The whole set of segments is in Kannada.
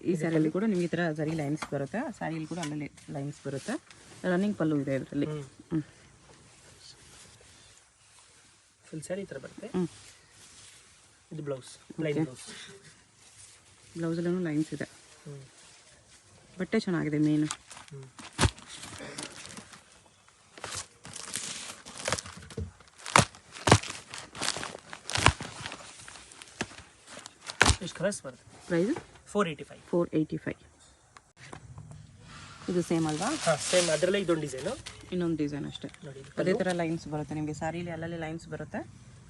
ಈ ಸ್ಯಾರಿಯಲ್ಲಿ ಕೂಡ ನಿಮಗೆ ಈ ಥರ ಜರಿ ಲೈನ್ಸ್ ಬರುತ್ತೆ, ಸ್ಯಾರಿಯಲ್ಲಿ ಕೂಡ ಅಲ್ಲಲ್ಲಿ ಲೈನ್ಸ್ ಬರುತ್ತೆ. ರನ್ನಿಂಗ್ ಪಲ್ಲು ಇದೆ ಇದರಲ್ಲಿ. ಫುಲ್ ಸ್ಯಾರಿ ಈ ಥರ ಬರುತ್ತೆ. ಇದು ಬ್ಲೌಸ್, ಪ್ಲೈನ್ ಬ್ಲೌಸ್. ಬ್ಲೌಸಲ್ಲೂ ಲೈನ್ಸ್ ಇದೆ. ಬಟ್ಟೆ ಚೆನ್ನಾಗಿದೆ ಮೇನು. ಎಷ್ಟು ಕಲರ್ಸ್ ಬರುತ್ತೆ? ಪ್ರೈಸ್ 485. 485. ಇದು ಸೇಮ್ ಅಲ್ವಾ? ಹಾಂ ಸೇಮ್. ಅದರಲ್ಲೇ ಇದೊಂದು ಡಿಸೈನು, ಇನ್ನೊಂದು ಡಿಸೈನ್ ಅಷ್ಟೇ. ನೋಡಿ ಅದೇ ಥರ ಲೈನ್ಸ್ ಬರುತ್ತೆ ನಿಮಗೆ. ಸ್ಯಾರಿಲಿ ಅಲ್ಲಲ್ಲಿ ಲೈನ್ಸ್ ಬರುತ್ತೆ,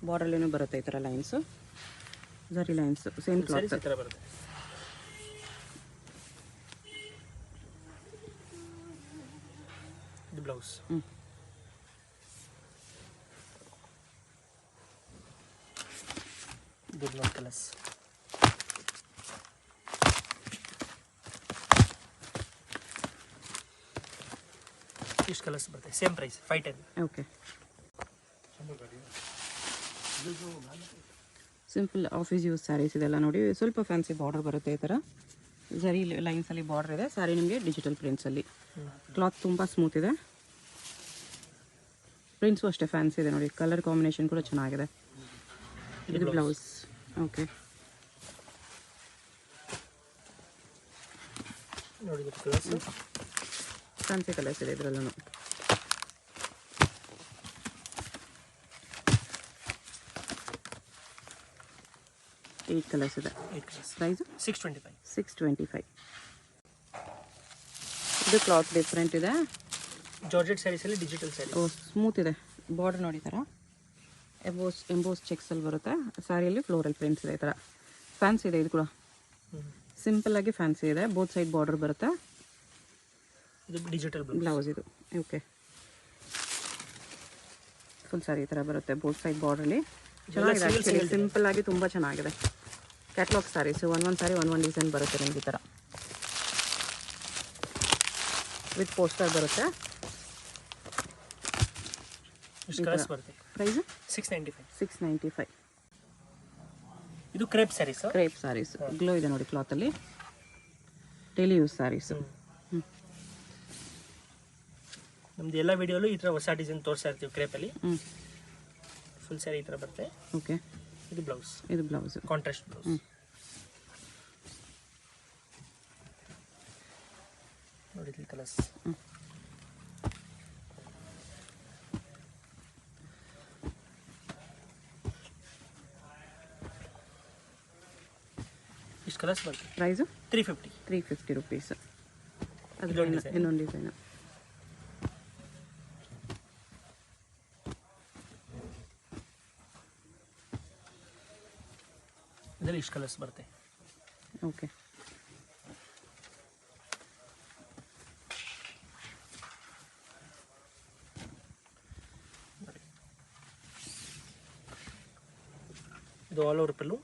ಬಾರ್ಡರ್ಲೇನೂ ಬರುತ್ತೆ ಈ ಥರ ಲೈನ್ಸು, ಜರಿ ಲೈನ್ಸ್. ಸೇಮ್ ಕ್ಲಾತ್ ಈ ಥರ ಬರುತ್ತೆ. ಇದು ಬ್ಲೌಸ್. ಇದು ಬ್ಲೌಸ್ ಕಲರ್ಸ್. ಇಷ್ಟು ಕಲರ್ಸ್ ಬರುತ್ತೆ. Same price 510. Okay. Simple office use saris ಇದೆಲ್ಲ ನೋಡಿ. ಸ್ವಲ್ಪ ಫ್ಯಾನ್ಸಿ ಬಾರ್ಡರ್ ಬರುತ್ತೆ ಈ ಥರ, ಜರಿ ಲೈನ್ಸಲ್ಲಿ ಬಾರ್ಡರ್ ಇದೆ. ಸ್ಯಾರಿ ನಿಮಗೆ ಡಿಜಿಟಲ್ ಪ್ರಿಂಟ್ಸಲ್ಲಿ. ಕ್ಲಾತ್ ತುಂಬ ಸ್ಮೂತ್ ಇದೆ. ಪ್ರಿಂಟ್ಸು ಅಷ್ಟೇ ಫ್ಯಾನ್ಸಿ ಇದೆ ನೋಡಿ. ಕಲರ್ ಕಾಂಬಿನೇಷನ್ ಕೂಡ ಚೆನ್ನಾಗಿದೆ. ಇದು ಬ್ಲೌಸ್. ಓಕೆ. ನೋಡಿ ಕಲರ್ಸ್, ಫ್ಯಾನ್ಸಿ ಕಲರ್ಸ್ ಇದೆ ಇದರಲ್ಲೂ. ಏಟ್ ಕಲರ್ಸ್ ಇದೆ. ಪ್ರೈಸು 625. 625. ಇದು ಕ್ಲಾತ್ ಡಿಫ್ರೆಂಟ್ ಇದೆ. ಜಾರ್ಜೆಟ್ ಸ್ಯಾರೀಸಲ್ಲಿ ಡಿಜಿಟಲ್ ಸ್ಯಾರಿ. ಓ ಸ್ಮೂತ್ ಇದೆ. ಬಾರ್ಡರ್ ನೋಡಿ ಥರ ಎಂಬೋಸ್ ಚೆಕ್ಸಲ್ಲಿ ಬರುತ್ತೆ. ಸ್ಯಾರಿಯಲ್ಲಿ ಫ್ಲೋರಲ್ ಪ್ರಿಂಟ್ಸ್ ಇದೆ ಈ ಥರ. ಫ್ಯಾನ್ಸಿ ಇದೆ ಇದು ಕೂಡ. ಸಿಂಪಲ್ಲಾಗಿ ಫ್ಯಾನ್ಸಿ ಇದೆ. ಬೋತ್ ಸೈಡ್ ಬಾರ್ಡರ್ ಬರುತ್ತೆ. ಇದು ಡಿಜಿಟಲ್ ಬ್ಲೌಸ್ ಇದು. ಓಕೆ. ಫುಲ್ ಸ್ಯಾರಿ ಈ ಥರ ಬರುತ್ತೆ ಬೋತ್ ಸೈಡ್ ಬಾರ್ಡ್ರಲ್ಲಿ. ಚೆನ್ನಾಗಿದೆ ಆ್ಯಕ್ಚುಲಿ. ಸಿಂಪಲ್ಲಾಗಿ ತುಂಬ ಚೆನ್ನಾಗಿದೆ. ಕ್ಯಾಟ್ಲಾಗ್ ಸ್ಯಾರೀಸು ಒಂದೊಂದು ಸ್ಯಾರಿ ಒಂದೊಂದು ಡಿಸೈನ್ ಬರುತ್ತೆ ನಿಮಗೆ ಈ ಥರ. ವಿತ್ ಪೋಸ್ಟರ್ ಬರುತ್ತೆ. ಪ್ರೈಸು 695. ಇದು crepe saris. Crepe saris glow ಇದೆ ನೋಡಿ ಕ್ಲಾತಲ್ಲಿ. Daily use saris. ನಮ್ದು ಎಲ್ಲ ವಿಡಿಯೋಲು ಈ ಥರ ಹೊಸ ಡಿಸೈನ್ ತೋರಿಸ್ತಾ ಇರ್ತೀವಿ ಕ್ರೇಪಲ್ಲಿ. ಫುಲ್ ಸ್ಯಾರಿ ಈ ಥರ ಬರುತ್ತೆ. ಓಕೆ. ಇದು ಬ್ಲೌಸ್. ಇದು ಬ್ಲೌಸ್, ಕಾಂಟ್ರಾಸ್ಟ್ ಬ್ಲೌಸ್. ನೋಡಿ ಕಲರ್ಸ್. ಇಷ್ಟು ಕಲರ್ಸ್ ಬರುತ್ತೆ. ಪ್ರೈಸು 350. 350 ರುಪೀಸ್. ಅದು ಇನ್ನೊಂದು ಡಿಸೈನು. ಇದರಲ್ಲಿ ಇಷ್ಟು ಕಲರ್ಸ್ ಬರುತ್ತೆ. ಓಕೆ. ಇದು ಆಲ್ ಓವರ್ ಪಲ್ಲು.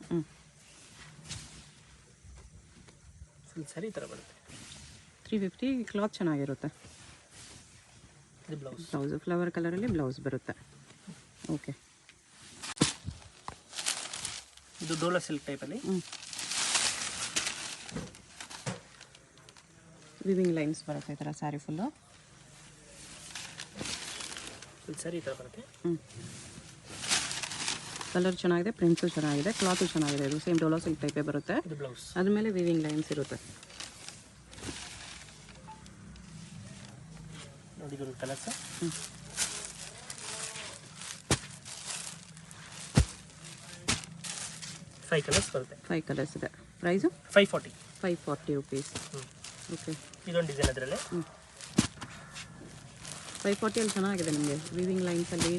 ಫುಲ್ ಸ್ಯಾರಿ ಈ ಥರ ಬರುತ್ತೆ. 350. ಕ್ಲಾತ್ ಚೆನ್ನಾಗಿರುತ್ತೆ. ಇದು ಬ್ಲೌಸ್. ಬ್ಲೌಸು ಫ್ಲವರ್ ಕಲರಲ್ಲಿ ಬ್ಲೌಸ್ ಬರುತ್ತೆ. ಓಕೆ. ಇದು ಡೋಲಾ ಸಿಲ್ಕ್ ಟೈಪಲ್ಲಿ. ವಿವಿಂಗ್ ಲೈನ್ಸ್ ಬರುತ್ತೆ ಈ ಥರ ಸ್ಯಾರಿ ಫುಲ್ಲು. ಫುಲ್ ಸ್ಯಾರಿ ಈ ಥರ ಬರುತ್ತೆ. ಕಲರ್ ಚೆನ್ನಾಗಿದೆ, ಪ್ರಿಂಟ್ಸು ಚೆನ್ನಾಗಿದೆ, ಕ್ಲಾತು ಚೆನ್ನಾಗಿದೆ. ಇದು ಸೇಮ್ ಡೋಲಾ ಸಿಲ್ಕ್ ಟೈಪೇ ಬರುತ್ತೆ. ಇದು ಬ್ಲೌಸ್. ಅದ್ರ ಮೇಲೆ ವಿವಿಂಗ್ ಲೈನ್ಸ್ ಇರುತ್ತೆ. ನೋಡಿ ಇದು ಕಲರ್ಸ್. ಫೈವ್ ಕಲರ್ಸ್ ಬರುತ್ತೆ. 5 ಕಲರ್ಸ್ ಇದೆ. ಪ್ರೈಸು 540. 540 ರುಪೀಸ್. ಓಕೆ. ಇದೊಂದು ಡಿಸೈನ್ ಅದರಲ್ಲೇ. 540 ಅಲ್ಲಿ ಚೆನ್ನಾಗಿದೆ ನಿಮಗೆ. ವಿವಿಂಗ್ ಲೈನ್ಸಲ್ಲಿ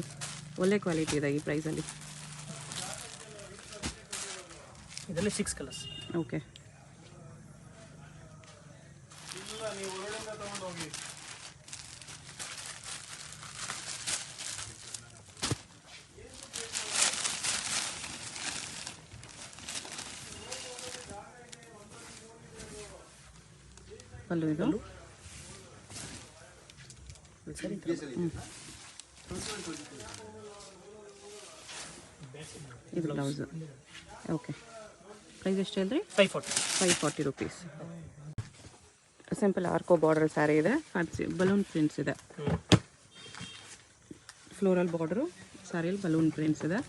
ಒಳ್ಳೆ ಕ್ವಾಲಿಟಿ ಇದೆ ಈ ಪ್ರೈಸಲ್ಲಿ. ಇದರಲ್ಲಿ 6 ಕಲರ್ಸ್. ಓಕೆ. ಪಲ್ಲು ಇದು. ಇದು ಬ್ಲೌಸು. ಓಕೆ. ಪ್ರೈಸ್ ಎಷ್ಟು ಹೇಳಿದ್ರಿ? 540. 540 ರುಪೀಸ್. ಸಿಂಪಲ್ ಆರ್ಕೋ ಬಾರ್ಡರ್ ಸ್ಯಾರಿ ಇದೆ, ಫ್ಯಾನ್ಸಿ ಬಲೂನ್ ಪ್ರಿಂಟ್ಸ್ ಇದೆ, ಫ್ಲೋರಲ್ ಬಾರ್ಡರು ಸ್ಯಾರಿಯಲ್ಲಿ ಬಲೂನ್ ಪ್ರಿಂಟ್ಸ್ ಇದೆ,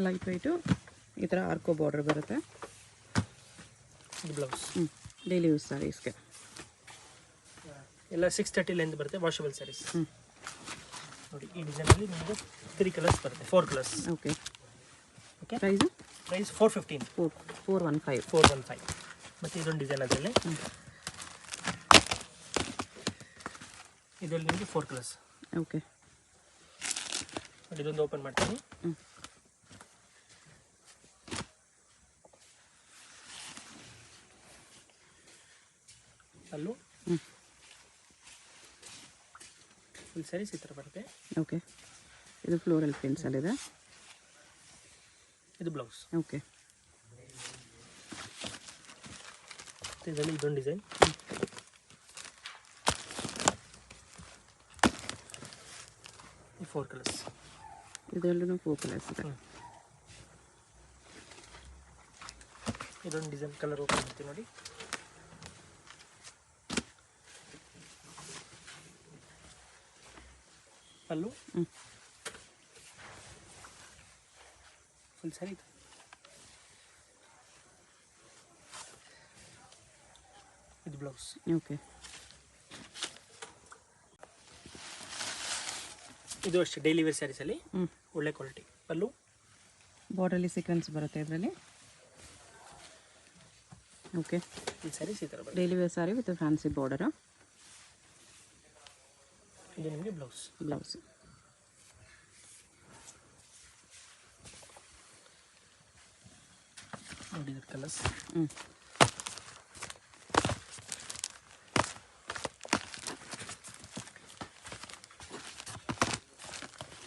ಲೈಟ್ ವೆಯ್ಟು ಈ ಥರ ಆರ್ಕೋ ಬಾರ್ಡರ್ ಬರುತ್ತೆ. ಬ್ಲೌಸ್ ಡೈಲಿ ಯೂಸ್ ಸ್ಯಾರೀಸ್ಗೆ ಎಲ್ಲ 630 ಲೆಂತ್ ಬರುತ್ತೆ, ವಾಷಬಲ್ ಸ್ಯಾರೀಸ್. ನೋಡಿ ಈ ಡಿಸೈನಲ್ಲಿ ನಿಮಗೆ 3 ಕಲರ್ಸ್ ಬರುತ್ತೆ, 4 colours. Okay okay, price price 415. 415. ಮತ್ತು ಇದೊಂದು ಡಿಸೈನ್ ಅದರಲ್ಲಿ, ಇದರಲ್ಲಿ ನಿಮಗೆ 4 ಕಲರ್ಸ್. ಓಕೆ ನೋಡಿ ಇದೊಂದು ಓಪನ್ ಮಾಡ್ತೀನಿ. ಅಲ್ಲೂ ಫುಲ್ ಸ್ಯಾರೀಸ್ ಈ ಥರ ಬರುತ್ತೆ. ಓಕೆ, ಇದು ಫ್ಲೋರಲ್ ಪ್ರಿಂಟ್ಸಲ್ಲಿದೆ. ಇದು ಬ್ಲೌಸ್. ಓಕೆ, ಇದರಲ್ಲಿ ಇದೊಂದು ಡಿಸೈನ್. ಈ 4 ಕಲರ್ಸ್. ಇದರಲ್ಲೂ 4 ಕಲರ್ಸ್ ಇದೆ. ಇದೊಂದು ಡಿಸೈನ್ ಕಲರ್ ಓಪನ್ ಮಾಡ್ತೀವಿ ನೋಡಿ. ಪಲ್ಲು ಫುಲ್ ಸ್ಯಾರಿ. ಇದು ಬ್ಲೌಸ್. ಓಕೆ, ಇದು ಅಷ್ಟೇ ಡೈಲಿ ವೇರ್ ಸ್ಯಾರೀಸಲ್ಲಿ ಒಳ್ಳೆ ಕ್ವಾಲಿಟಿ. ಪಲ್ಲು ಬಾರ್ಡರಲ್ಲಿ ಸೀಕ್ವೆನ್ಸ್ ಬರುತ್ತೆ ಇದರಲ್ಲಿ. ಓಕೆ, ಈ ಸ್ಯಾರೀಸ್ ಈ ಥರ ಬರುತ್ತೆ. Daily wear sari with fancy border. ಇದು ನಿಮಗೆ ಬ್ಲೌಸ್. ನೋಡಿ ಇದು ಕಲರ್ಸ್.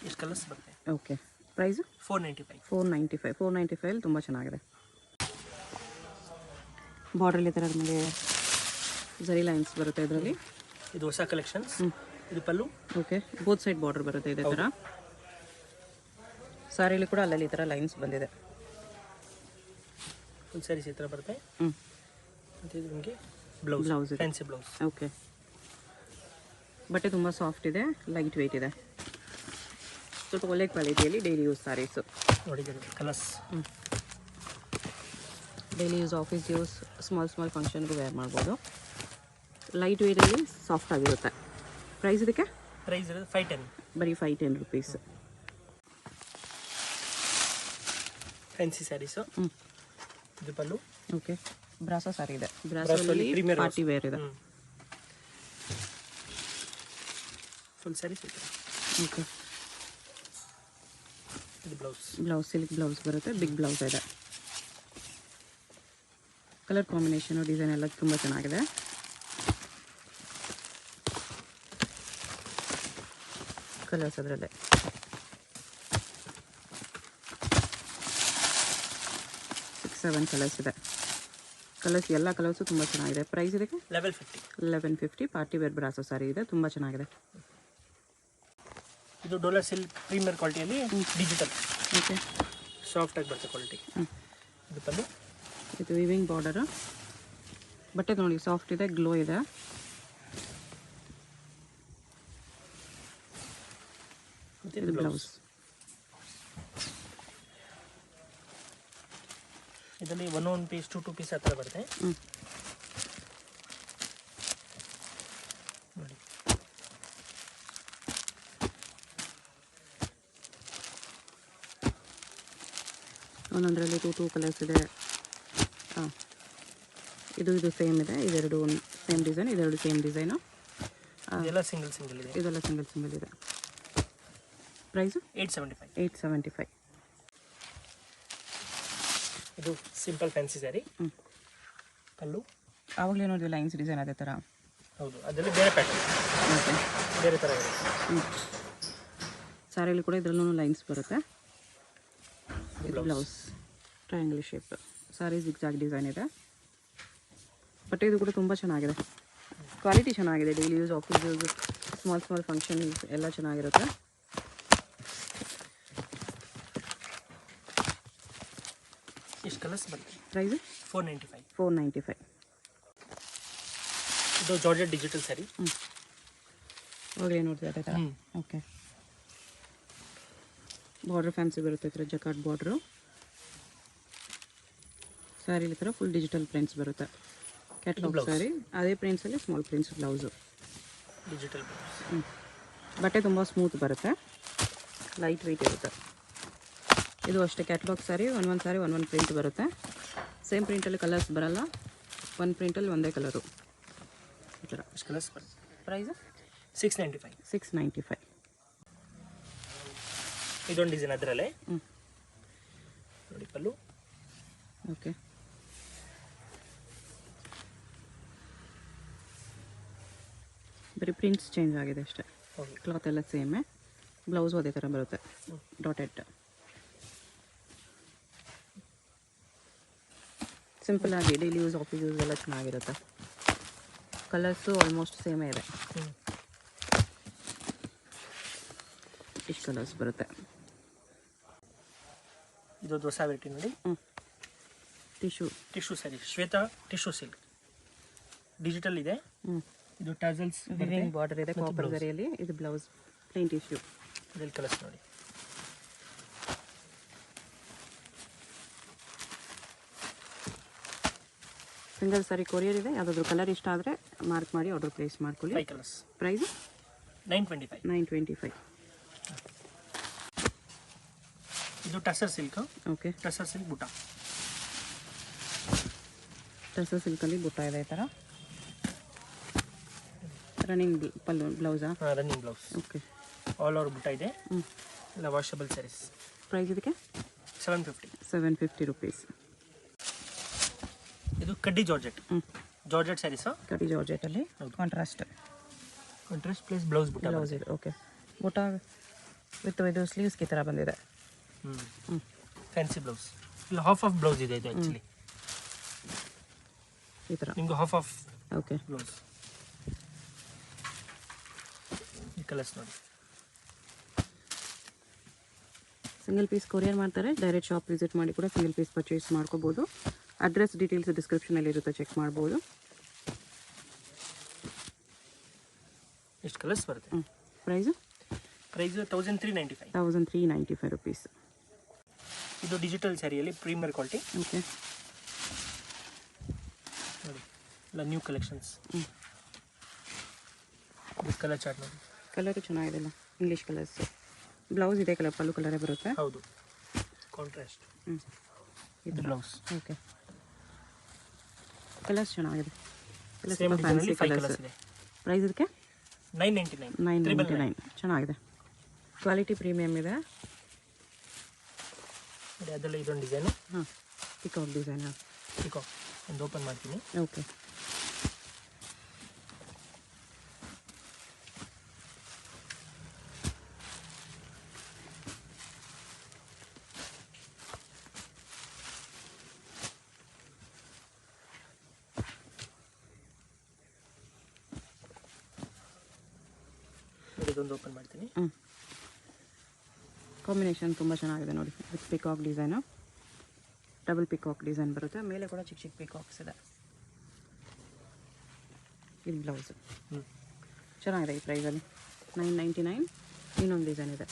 ಎಷ್ಟು ಕಲರ್ಸ್ ಬರುತ್ತೆ. Okay, price 495. 495 ತುಂಬ ಚೆನ್ನಾಗಿದೆ. ಬಾರ್ಡ್ರಲ್ಲಿ ಈ ಥರ ನಿಮಗೆ ಝರಿ ಲೈನ್ಸ್ ಬರುತ್ತೆ ಇದರಲ್ಲಿ. ಇದು ಹೊಸ ಕಲೆಕ್ಷನ್ಸ್. ಇದು ಪಲ್ಲು. ಓಕೆ, ಬೋತ್ ಸೈಡ್ ಬಾರ್ಡರ್ ಬರುತ್ತೆ ಇದೇ ಥರ. ಸ್ಯಾರಿಲಿ ಕೂಡ ಅಲ್ಲಲ್ಲಿ ಈ ಥರ ಲೈನ್ಸ್ ಬಂದಿದೆ. ಫುಲ್ ಸ್ಯಾರೀಸ್ ಈ ಥರ ಬರುತ್ತೆ. ಮತ್ತು ಇದು ನಿಮಗೆ ಬ್ಲೌಸ್, ಫ್ಯಾನ್ಸಿ ಬ್ಲೌಸ್. ಓಕೆ, ಬಟ್ಟೆ ತುಂಬ ಸಾಫ್ಟ್ ಇದೆ, ಲೈಟ್ ವೆಯ್ಟ್ ಇದೆ, ಸ್ವಲ್ಪ ಒಳ್ಳೆ ಕ್ವಾಲಿಟಿಯಲ್ಲಿ ಡೈಲಿ ಯೂಸ್ ಸ್ಯಾರೀಸು. ನೋಡಿದ್ದೀರಿ colours. Daily use, office use, small ಫಂಕ್ಷನ್ಗೂ ವೇರ್ ಮಾಡ್ಬೋದು. ಲೈಟ್ ವೆಯ್ಟಲ್ಲಿ ಸಾಫ್ಟ್ ಆಗಿರುತ್ತೆ. ಪ್ರೈಸ್ ಇದಕ್ಕೆ? ಪ್ರೈಸ್ ಇರೋದು 510. ಬರೀ 510 ರುಪೀಸ್. ಫ್ಯಾನ್ಸಿ ಸ್ಯಾರೀಸು. ಇದು ಪಲ್ಲು. ಓಕೆ, ಬ್ರಾಸೋ ಸ್ಯಾರಿ ಇದೆ, ಬ್ರಾಸೋಲ್ಲಿ ಪಾರ್ಟಿ ವೇರ್ ಇದೆ. ಫುಲ್ ಸ್ಯಾರೀಸ್ ಇದೆ. ಓಕೆ, ಇದು ಬ್ಲೌಸ್. ಸಿಲ್ಕ್ ಬ್ಲೌಸ್ ಬರುತ್ತೆ, ಬಿಗ್ ಬ್ಲೌಸ್ ಇದೆ. ಕಲರ್ ಕಾಂಬಿನೇಷನು, ಡಿಸೈನ್ ಎಲ್ಲ ತುಂಬ ಚೆನ್ನಾಗಿದೆ. ಕಲರ್ಸ್ ಅದರಲ್ಲೇ 6-7 ಕಲರ್ಸ್ ಇದೆ. ಎಲ್ಲ ಕಲರ್ಸು ತುಂಬ ಚೆನ್ನಾಗಿದೆ. ಪ್ರೈಸ್ ಇದಕ್ಕೆ 1150. ಪಾರ್ಟಿ ವೇರ್ ಬ್ರಾಸೋ ಸ್ಯಾರಿ ಇದೆ, ತುಂಬ ಚೆನ್ನಾಗಿದೆ. ಇದು ಡೋಲರ್ ಸಿಲ್ಕ್ ಪ್ರೀಮಿಯರ್ ಕ್ವಾಲಿಟಿಯಲ್ಲಿ ಡಿಜಿಟಲ್. ಓಕೆ, ಸಾಫ್ಟಾಗಿ ಬರುತ್ತೆ ಕ್ವಾಲಿಟಿ. ಇದು ಪಲ್ಲು. ಇದು ವಿವಿಂಗ್ ಬಾರ್ಡರು. ಬಟ್ಟೆ ನೋಡಿ ಸಾಫ್ಟ್ ಇದೆ, ಗ್ಲೋ ಇದೆ. ಇದು ಬ್ಲೌಸ್. ಇದರಲ್ಲಿ 1 ಪೀಸ್ 2 ಪೀಸ್ ಆ ಥರ ಬರುತ್ತೆ. ನೋಡಿ ಒಂದೊಂದರಲ್ಲಿ 2 ಕಲರ್ಸ್ ಇದೆ. ಇದು ಸೇಮ್ ಇದೆ, ಇದೆರಡು ಸೇಮ್ ಡಿಸೈನ್, ಇದೆರಡು ಸೇಮ್ ಡಿಸೈನು. ಇದೆಲ್ಲ ಸಿಂಗಲ್ ಇದೆ. ಇದೆಲ್ಲ ಸಿಂಗಲ್ ಇದೆ. ಪ್ರೈಸು 875. ಇದು ಸಿಂಪಲ್ ಫ್ಯಾನ್ಸಿ ಸ್ಯಾರಿ. ಪಲ್ಲು. ಆವಾಗಲೇ ನೋಡಿದ್ವಿ ಲೈನ್ಸ್ ಡಿಸೈನ್ ಅದೇ ಥರ. ಹೌದು, ಅದರಲ್ಲಿ ಬೇರೆ ಪ್ಯಾಟರ್ನ್. ಓಕೆ, ಬೇರೆ ಥರ ಇದೆ. ಸ್ಯಾರಿಲಿ ಕೂಡ ಇದರಲ್ಲೂ ಲೈನ್ಸ್ ಬರುತ್ತೆ. Blouse triangle shape. Sari zigzag design ಇದೆ. ಬಟ್ ಇದು ಕೂಡ ತುಂಬ ಚೆನ್ನಾಗಿದೆ, ಕ್ವಾಲಿಟಿ ಚೆನ್ನಾಗಿದೆ. Daily use, office use, small function ಎಲ್ಲ ಚೆನ್ನಾಗಿರುತ್ತೆ. ಎಷ್ಟು ಕಲರ್ಸ್ ಬರುತ್ತೆ. ಪ್ರೈಸು 495. 495. ಇದು ಜಾರ್ಜೆಟ್ ಡಿಜಿಟಲ್ ಸ್ಯಾರಿ. ಹೋಗಲೇ ನೋಡಿದೆ ಅದೇ ಥರ. ಓಕೆ, ಬಾರ್ಡ್ರ್ ಫ್ಯಾನ್ಸಿ ಬರುತ್ತೆ ಈ ಥರ ಜಕಾರ್ಡ್ ಬಾರ್ಡ್ರು. ಸ್ಯಾರಿಲಿ ಥರ ಫುಲ್ ಡಿಜಿಟಲ್ ಪ್ರಿಂಟ್ಸ್ ಬರುತ್ತೆ. ಕ್ಯಾಟ್ಲಾಗ್ ಸ್ಯಾರಿ, ಅದೇ ಪ್ರಿಂಟ್ಸಲ್ಲಿ ಸ್ಮಾಲ್ ಪ್ರಿಂಟ್ಸ್ ಬ್ಲೌಸು. ಡಿಜಿಟಲ್ ಬಟ್ಟೆ ತುಂಬ ಸ್ಮೂತ್ ಬರುತ್ತೆ, ಲೈಟ್ ವೆಯ್ಟ್ ಇರುತ್ತೆ. ಇದು ಅಷ್ಟೇ ಕ್ಯಾಟ್ಲಾಗ್ ಸ್ಯಾರಿ, ಒಂದೊಂದು ಸ್ಯಾರಿ ಒಂದೊಂದು ಪ್ರಿಂಟ್ ಬರುತ್ತೆ. ಸೇಮ್ ಪ್ರಿಂಟಲ್ಲಿ ಕಲರ್ಸ್ ಬರಲ್ಲ, ಒಂದು ಪ್ರಿಂಟಲ್ಲಿ ಒಂದೇ ಕಲರು ಈ ಥರ. ಕಲರ್ಸ್ ಬರುತ್ತೆ. ಪ್ರೈಸು 695. 695. ಇದೊಂದು ಡಿಸೈನ್ ಅದರಲ್ಲೇ ನೋಡಿ ಪಲ್ಲು. ಓಕೆ, ಬರೀ ಪ್ರಿಂಟ್ಸ್ ಚೇಂಜ್ ಆಗಿದೆ ಅಷ್ಟೇ, ಕ್ಲಾತ್ ಎಲ್ಲ ಸೇಮೇ. ಬ್ಲೌಸು ಅದೇ ಥರ ಬರುತ್ತೆ, ಡಾಟೆಡ್. ಸಿಂಪಲ್ ಆಗಿ ಡೈಲಿ ಯೂಸ್, ಆಫೀಸ್ ಯೂಸ್ ಎಲ್ಲ ಚೆನ್ನಾಗಿರುತ್ತೆ. ಕಲರ್ಸು ಆಲ್ಮೋಸ್ಟ್ ಸೇಮೇ ಇದೆ. ಇಷ್ಟು ಕಲರ್ಸ್ ಬರುತ್ತೆ. ಇದೊಂದು ಹೊಸ ವೆರೈಟಿ ನೋಡಿ. Tissue sari, Shweta tissue silk, digital ಇದೆ. ಇದು ಟಾಸಲ್ಸ್ ವಿವಿಂಗ್ ಬಾರ್ಡರ್ ಇದೆ ಕಾಪರ್ ಜರಿಯಲ್ಲಿ. ಇದು ಬ್ಲೌಸ್ ಪ್ಲೇನ್ ಟಿಶ್ಯೂ. ಇದರಲ್ಲಿ ಕಲರ್ಸ್ ನೋಡಿ. ಸಿಂಗಲ್ ಸಾರಿ ಕೊರಿಯರ್ ಇದೆ. ಯಾವುದಾದ್ರು ಕಲರ್ ಇಷ್ಟ ಆದರೆ ಮಾರ್ಕ್ ಮಾಡಿ ಆರ್ಡರ್ ಪ್ಲೇಸ್ ಮಾಡ್ಕೊಳ್ಳಿ. 5 ಕಲರ್ಸ್. ಪ್ರೈಸು 925. 925. ಇದು tussar silk. Okay, tussar silk ಬುಟ್ಟ. ಟಸರ್ ಸಿಲ್ಕಲ್ಲಿ ಬುಟ್ಟ ಇದೆ ಈ ಥರ. ರನ್ನಿಂಗ್ ಪಲ್ಲು ಬ್ಲೌಸಾ? Running blouse. Okay, all over ಬುಟ್ಟ ಇದೆ. ಎಲ್ಲ ವಾಷಬಲ್ ಸ್ಯಾರೀಸ್. ಪ್ರೈಸ್ ಇದಕ್ಕೆ 750. 750 ರುಪೀಸ್. ಇದು ಕಡ್ಡಿ ಜಾರ್ಜೆಟ್. ಜಾರ್ಜೆಟ್ ಸ್ಯಾರೀಸ್. ಕಡ್ಡಿ ಜಾರ್ಜೆಟಲ್ಲಿ ಕಾಂಟ್ರಾಸ್ಟ್ ಪ್ಲಸ್ ಬ್ಲೌಸ್ ಬುಟ್ಟ. ಬ್ಲೌಸ್ ಇದೆ. ಓಕೆ, ಬುಟ್ಟ ವಿತ್ ಇದು ಸ್ಲೀವ್ಸ್ಗೆ ಈ ಥರ ಬಂದಿದೆ. Fancy blouse. ಇಲ್ಲ, ಹಾಫ್ ಆಫ್ ಬ್ಲೌಸ್ ಇದೆ ಇದು ಆ್ಯಕ್ಚುಲಿ. ಈ ಥರ ನಿಮ್ಗೆ ಹಾಫ್ ಆಫ್ ಓಕೆ ಬ್ಲೌಸ್. ಈ ಕಲರ್ಸ್ ನೋಡಿ. ಸಿಂಗಲ್ ಪೀಸ್ ಕೊರಿಯರ್ ಮಾಡ್ತಾರೆ. ಡೈರೆಕ್ಟ್ ಶಾಪ್ ವಿಸಿಟ್ ಮಾಡಿ ಕೂಡ ಸಿಂಗಲ್ ಪೀಸ್ ಪರ್ಚೇಸ್ ಮಾಡ್ಕೋಬೋದು. ಅಡ್ರೆಸ್ ಡೀಟೇಲ್ಸ್ ಡಿಸ್ಕ್ರಿಪ್ಷನಲ್ಲಿ ಇರುತ್ತೆ, ಚೆಕ್ ಮಾಡ್ಬೋದು. ಎಷ್ಟು ಕಲರ್ಸ್ ಬರುತ್ತೆ? ಪ್ರೈಸು 1395. 1395 ರುಪೀಸ್. ಇದು ಡಿಜಿಟಲ್ ಸ್ಯಾರಿಯಲ್ಲಿ ಪ್ರೀಮಿಯರ್ ಕ್ವಾಲಿಟಿ. ಓಕೆ, ನೋಡಿ ಎಲ್ಲ ನ್ಯೂ ಕಲೆಕ್ಷನ್ಸ್. ಕಲರ್ ಚಾರ್ಟ್ ನೋಡಿ. ಕಲರು ಚೆನ್ನಾಗಿದೆ, ಇಂಗ್ಲೀಷ್ ಕಲರ್ಸ್. ಬ್ಲೌಸ್ ಇದೆ ಕಲರ್, ಪಲ್ಲು ಕಲರೇ ಬರುತ್ತೆ. ಹೌದು, ಕಾಂಟ್ರಾಸ್ಟ್. ಇದು ಬ್ಲೌಸ್. ಓಕೆ, ಕಲರ್ಸ್ ಚೆನ್ನಾಗಿದೆ. ಸೇಮ್ ಡಿಸೈನಲ್ಲಿ 5 ಕಲರ್ಸ್ ಇದೆ. ಪ್ರೈಸ್ ಇದಕ್ಕೆ 999. 999. ಚೆನ್ನಾಗಿದೆ, ಕ್ವಾಲಿಟಿ ಪ್ರೀಮಿಯಮ್ ಇದೆ. ಅದೆಲ್ಲ ಇದೊಂದು ಡಿಸೈನು. Peacock design. ಪಿಕಾಕ್ ಒಂದು ಓಪನ್ ಮಾಡ್ತೀನಿ. ಓಕೆ, ಇದೊಂದು ಓಪನ್ ಮಾಡ್ತೀನಿ. ಕಾಂಬಿನೇಷನ್ ತುಂಬ ಚೆನ್ನಾಗಿದೆ ನೋಡಿ. With peacock design, double peacock design ಬರುತ್ತೆ. ಮೇಲೆ ಕೂಡ ಚಿಕ್ಕ ಚಿಕ್ಕ ಪಿಕಾಕ್ಸ್ ಇದೆ. ಇದು ಬ್ಲೌಸು ಚೆನ್ನಾಗಿದೆ. ಈ ಪ್ರೈಸಲ್ಲಿ 999. ಇನ್ನೊಂದು ಡಿಸೈನ್ ಇದೆ.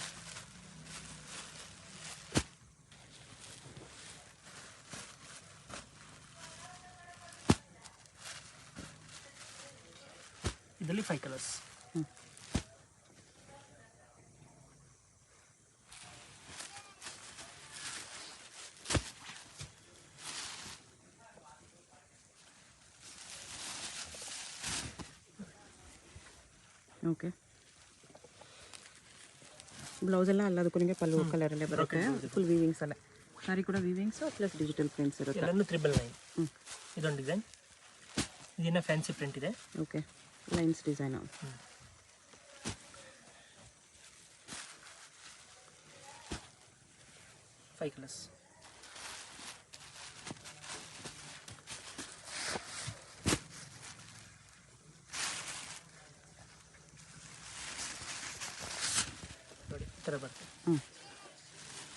ಇದರಲ್ಲಿ 5 ಕಲರ್ಸ್. ಓಕೆ, ಬ್ಲೌಸ್ ಎಲ್ಲ ಅಲ್ಲದಕ್ಕೂ ನಿಮಗೆ ಪಲ್ಲು ಕಲರಲ್ಲೇ ಬರುತ್ತೆ. ಫುಲ್ ವೀವಿಂಗ್ಸ್ ಅಲ್ಲೇ. ಸಾರಿ ಕೂಡ ವೀವಿಂಗ್ಸು ಪ್ಲಸ್ ಡಿಜಿಟಲ್ ಪ್ರಿಂಟ್ಸ್ ಇರುತ್ತೆ. ಎಲ್ಲನೂ 999. ಇದೊಂದು ಡಿಸೈನ್. ಇದನ್ನ ಫ್ಯಾನ್ಸಿ ಪ್ರಿಂಟ್ ಇದೆ. Okay, lines design. 5 ಕಲರ್ಸ್. ನೋಡಿ ಈ ಥರ ಬರುತ್ತೆ.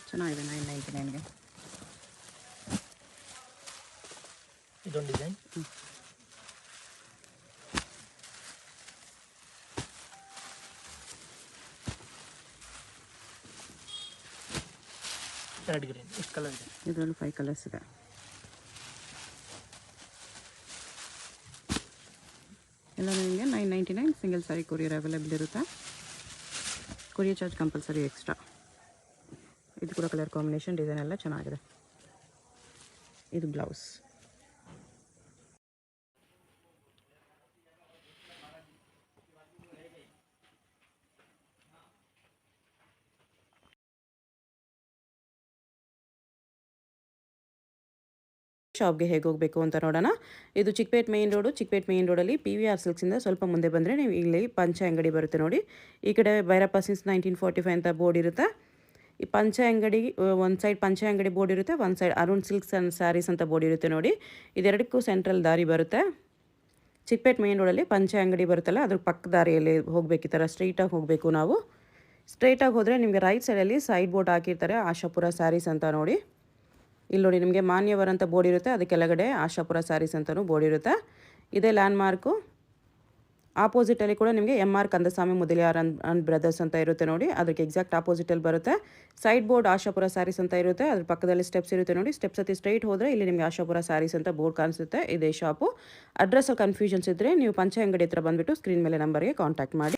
ಚೆನ್ನಾಗಿದೆ 999ಗೆ. ಇದೊಂದು ಡಿಸೈನ್. ರೆಡ್ ಗ್ರೀನ್ ಎಷ್ಟು ಕಲರ್ ಇದೆ? ಇದರಲ್ಲೂ 5 ಕಲರ್ಸ್ ಇದೆ. ಎಲ್ಲ ನಿಮಗೆ 999 ಸಿಂಗಲ್ ಸಾರಿ ಕೊರಿಯರ್ ಅವೈಲೇಬಲ್ ಇರುತ್ತೆ. Courier charge compulsory extra. ಇದು ಕೂಡ ಕಲರ್ ಕಾಂಬಿನೇಷನ್ ಡಿಸೈನ್ ಎಲ್ಲ ಚೆನ್ನಾಗಿದೆ. ಇದು ಬ್ಲೌಸ್. ಶಾಪ್ಗೆ ಹೇಗೆ ಹೋಗಬೇಕು ಅಂತ ನೋಡೋಣ. ಇದು Chickpet main road. Chickpet main ರೋಡಲ್ಲಿ PVR ಸಿಲ್ಕ್ಸಿಂದ ಸ್ವಲ್ಪ ಮುಂದೆ ಬಂದರೆ ನೀವು ಇಲ್ಲಿ ಪಂಚೆ ಅಂಗಡಿ ಬರುತ್ತೆ ನೋಡಿ. ಈ ಕಡೆ ಭೈರಪ್ಪ ಸಿನ್ಸ್ 1945 ಅಂತ ಬೋರ್ಡ್ ಇರುತ್ತೆ. ಈ ಪಂಚೆ ಅಂಗಡಿ ಒಂದು ಸೈಡ್ ಪಂಚೆ ಅಂಗಡಿ ಬೋರ್ಡ್ ಇರುತ್ತೆ, ಒಂದು ಸೈಡ್ ಅರುಣ್ ಸಿಲ್ಕ್ಸ್ ಆ್ಯಂಡ್ ಸ್ಯಾರೀಸ್ ಅಂತ ಬೋರ್ಡ್ ಇರುತ್ತೆ ನೋಡಿ. ಇದೆರಡಕ್ಕೂ ಸೆಂಟ್ರಲ್ ದಾರಿ ಬರುತ್ತೆ. ಚಿಕ್ಕಪೇಟ್ ಮೇನ್ ರೋಡಲ್ಲಿ ಪಂಚೆ ಅಂಗಡಿ ಬರುತ್ತಲ್ಲ, ಅದ್ರ ಪಕ್ಕ ದಾರಿಯಲ್ಲಿ ಹೋಗಬೇಕು. ಈ ಥರ ಸ್ಟ್ರೈಟಾಗಿ ಹೋಗಬೇಕು ನಾವು. ಸ್ಟ್ರೈಟಾಗಿ ಹೋದರೆ ನಿಮಗೆ ರೈಟ್ ಸೈಡಲ್ಲಿ ಸೈಡ್ ಬೋರ್ಡ್ ಹಾಕಿರ್ತಾರೆ, ಆಶಾಪುರ ಸ್ಯಾರೀಸ್ ಅಂತ ನೋಡಿ. ಇಲ್ಲಿ ನೋಡಿ ನಿಮಗೆ ಮಾನ್ಯವರ್ ಅಂತ ಬೋರ್ಡ್ ಇರುತ್ತೆ, ಅದು ಕೆಳಗಡೆ ಆಶಾಪುರ ಸ್ಯಾರೀಸ್ ಅಂತಲೂ ಬೋರ್ಡ್ ಇರುತ್ತೆ. ಇದೇ ಲ್ಯಾಂಡ್ ಮಾರ್ಕು. ಆಪೋಸಿಟಲ್ಲಿ ಕೂಡ ನಿಮಗೆ MR Kandaswamy Mudaliar and brothers ಅಂತ ಇರುತ್ತೆ ನೋಡಿ, ಅದಕ್ಕೆ ಎಕ್ಸಾಕ್ಟ್ ಆಪೋಸಿಟಲ್ಲಿ ಬರುತ್ತೆ. ಸೈಡ್ ಬೋರ್ಡ್ ಆಶಾಪುರ ಸ್ಯಾರೀಸ್ ಅಂತ ಇರುತ್ತೆ, ಅದ್ರ ಪಕ್ಕದಲ್ಲಿ ಸ್ಟೆಪ್ಸ್ ಇರುತ್ತೆ ನೋಡಿ. ಸ್ಟೆಪ್ಸ್ ಹತ್ತಿ ಸ್ಟ್ರೈಟ್ ಹೋದರೆ ಇಲ್ಲಿ ನಿಮಗೆ ಆಶಾಪುರ ಸ್ಯಾರೀಸ್ ಅಂತ ಬೋರ್ಡ್ ಕಾಣಿಸುತ್ತೆ. ಇದೇ ಶಾಪು. ಅಡ್ರೆಸ್ಸಲ್ಲಿ ಕನ್ಫ್ಯೂಷನ್ಸ್ ಇದ್ದರೆ ನೀವು ಪಂಚೆ ಅಂಗಡಿ ಹತ್ರ ಬಂದುಬಿಟ್ಟು ಸ್ಕ್ರೀನ್ ಮೇಲೆ ನಂಬರ್ಗೆ ಕಾಂಟ್ಯಾಕ್ಟ್ ಮಾಡಿ.